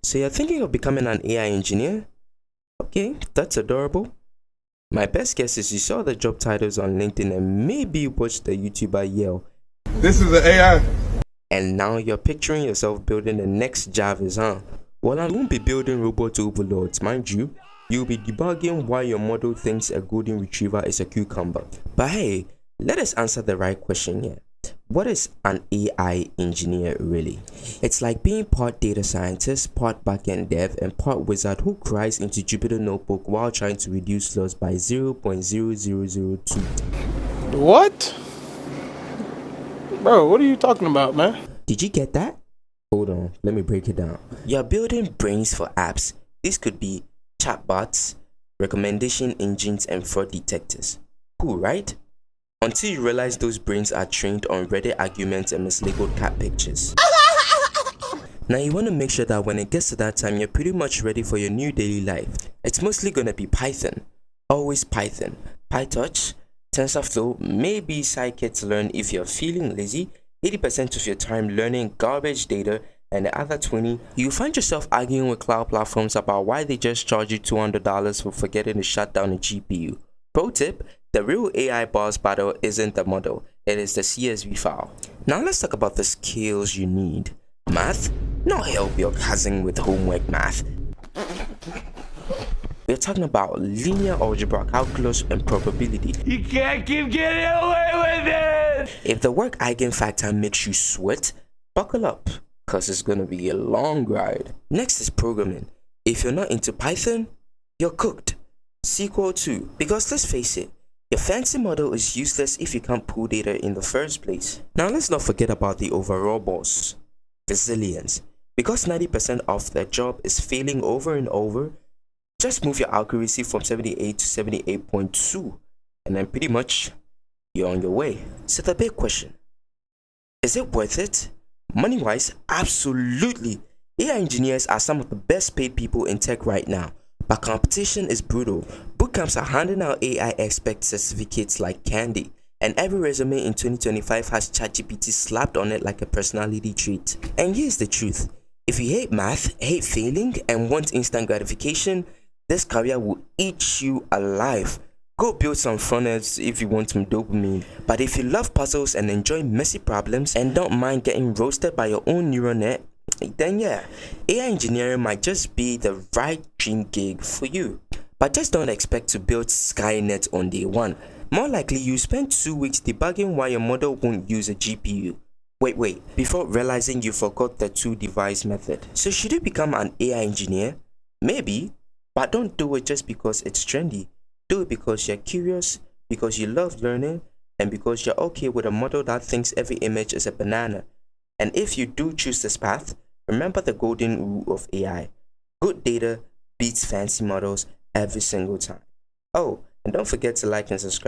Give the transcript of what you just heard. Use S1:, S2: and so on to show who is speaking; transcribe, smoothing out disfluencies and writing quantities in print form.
S1: So you're thinking of becoming an AI engineer? Okay, that's adorable. My best guess is you saw the job titles on LinkedIn and maybe you watched the YouTuber yell,
S2: "This is an AI."
S1: and now you're picturing yourself building the next Jarvis, huh? Well, I won't be building robot overlords, mind you. You'll be debugging why your model thinks a golden retriever is a cucumber. But hey, let us answer the right question here. What is an AI engineer really? It's like being part data scientist, part backend dev, and part wizard who cries into Jupyter Notebook while trying to reduce loss by 0.0002.
S3: What? Bro, what are you talking about, man?
S1: Did you get that? Hold on, let me break it down. You're building brains for apps. This could be chatbots, recommendation engines, and fraud detectors. Cool, right? Until you realize those brains are trained on Reddit arguments and mislabeled cat pictures. Now you want to make sure that when it gets to that time, you're pretty much ready for your new daily life. It's mostly going to be Python. Always Python. PyTorch, TensorFlow, maybe scikit-learn if you're feeling lazy, 80% of your time learning garbage data, and the other 20, you find yourself arguing with cloud platforms about why they just charge you $200 for forgetting to shut down a GPU. Pro tip, the real AI boss battle isn't the model, it is the CSV file. Now let's talk about the skills you need. Math? Not help your cousin with homework math. We're talking about linear algebra, calculus, and probability.
S4: You can't keep getting away with it!
S1: If the work eigenfactor makes you sweat, buckle up, cause it's gonna be a long ride. Next is programming. If you're not into Python, you're cooked. SQL too, because let's face it, your fancy model is useless if you can't pull data in the first place. Now let's not forget about the overall boss, resilience. Because 90% of the job is failing over and over, just move your accuracy from 78 to 78.2 and then pretty much you're on your way. So the big question, is it worth it? Money-wise, absolutely. AI engineers are some of the best paid people in tech right now, but competition is brutal. Bootcamps are handing out AI expert certificates like candy, and every resume in 2025 has ChatGPT slapped on it like a personality trait. And here's the truth, if you hate math, hate failing, and want instant gratification, this career will eat you alive. Go build some front ends if you want some dopamine. But if you love puzzles and enjoy messy problems and don't mind getting roasted by your own neural net, then yeah, AI engineering might just be the right dream gig for you. But just don't expect to build Skynet on day one. More likely you spend 2 weeks debugging why your model won't use a GPU. Wait, before realizing you forgot the two device method. So should you become an AI engineer? Maybe, but don't do it just because it's trendy. Do it because you're curious, because you love learning, and because you're okay with a model that thinks every image is a banana. And if you do choose this path, remember the golden rule of AI. Good data beats fancy models every single time. Oh, and don't forget to like and subscribe.